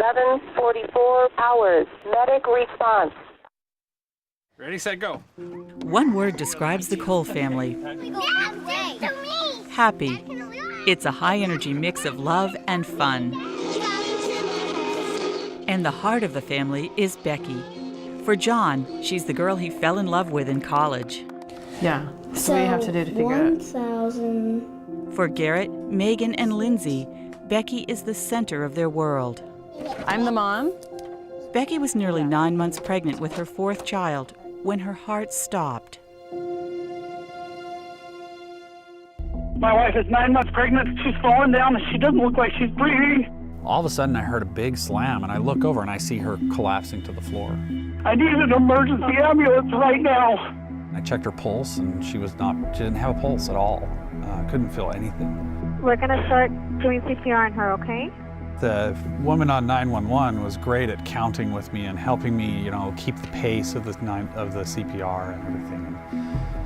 11:44 hours. Medic response. Ready, set, go. One word describes the Cole family. Happy. It's a high-energy mix of love and fun. And the heart of the family is Becky. For John, she's the girl he fell in love with in college. Yeah, so what do you have to do to figure it out? 1,000. For Garrett, Megan, and Lindsay, Becky is the center of their world. I'm the mom. Becky was nearly 9 months pregnant with her fourth child when her heart stopped. My wife is 9 months pregnant. She's falling down and she doesn't look like she's breathing. All of a sudden I heard a big slam and I look over and I see her collapsing to the floor. I need an emergency ambulance right now. I checked her pulse and she didn't have a pulse at all. Couldn't feel anything. We're gonna start doing CPR on her, okay? The woman on 911 was great at counting with me and helping me, keep the pace of the CPR and everything.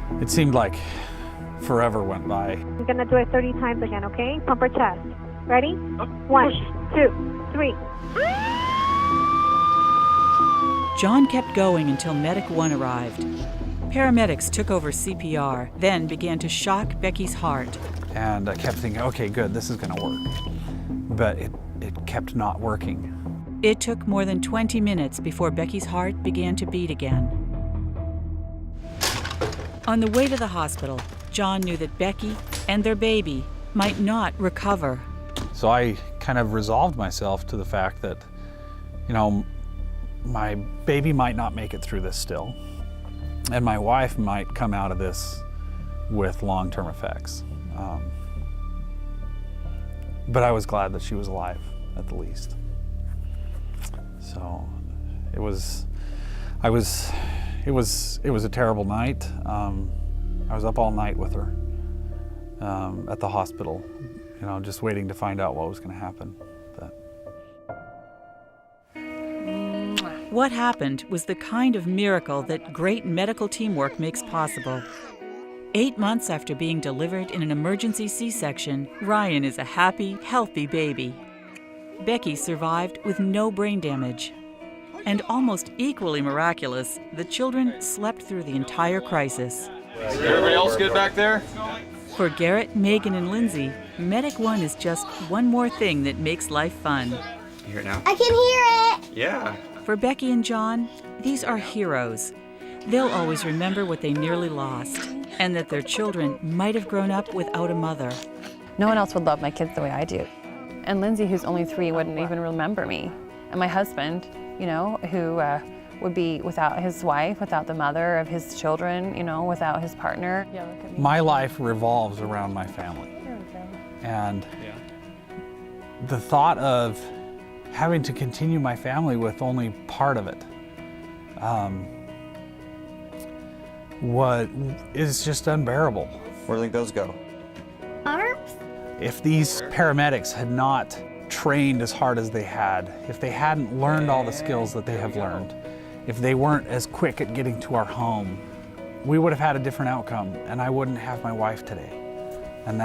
And it seemed like forever went by. We're gonna do it 30 times again, okay? Pump her chest. Ready? 1, 2, 3. John kept going until Medic 1 arrived. Paramedics took over CPR, then began to shock Becky's heart. And I kept thinking, okay, good, this is gonna work. But it kept not working. It took more than 20 minutes before Becky's heart began to beat again. On the way to the hospital, John knew that Becky and their baby might not recover. So I kind of resolved myself to the fact that, my baby might not make it through this still, and my wife might come out of this with long-term effects. But I was glad that she was alive, at the least. So it was a terrible night. I was up all night with her at the hospital, just waiting to find out what was going to happen. What happened was the kind of miracle that great medical teamwork makes possible. 8 months after being delivered in an emergency C-section, Ryan is a happy, healthy baby. Becky survived with no brain damage. And almost equally miraculous, the children slept through the entire crisis. Everybody else good back there? For Garrett, Megan, and Lindsay, Medic 1 is just one more thing that makes life fun. You hear it now? I can hear it. Yeah. For Becky and John, these are heroes. They'll always remember what they nearly lost, and that their children might have grown up without a mother. No one else would love my kids the way I do. And Lindsay, who's only 3, wouldn't even remember me. And my husband, who would be without his wife, without the mother of his children, without his partner. Yeah, look at me. My life revolves around my family. And the thought of having to continue my family with only part of it is just unbearable. Where do you think those go? Arms? If these paramedics had not trained as hard as they had, if they hadn't learned all the skills that they have learned, if they weren't as quick at getting to our home, we would have had a different outcome, and I wouldn't have my wife today. And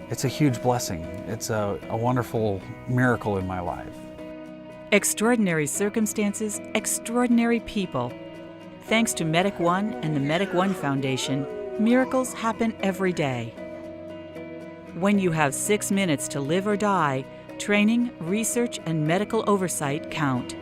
it's a huge blessing. It's a wonderful miracle in my life. Extraordinary circumstances, extraordinary people. Thanks to Medic 1 and the Medic 1 Foundation, miracles happen every day. When you have 6 minutes to live or die, training, research, and medical oversight count.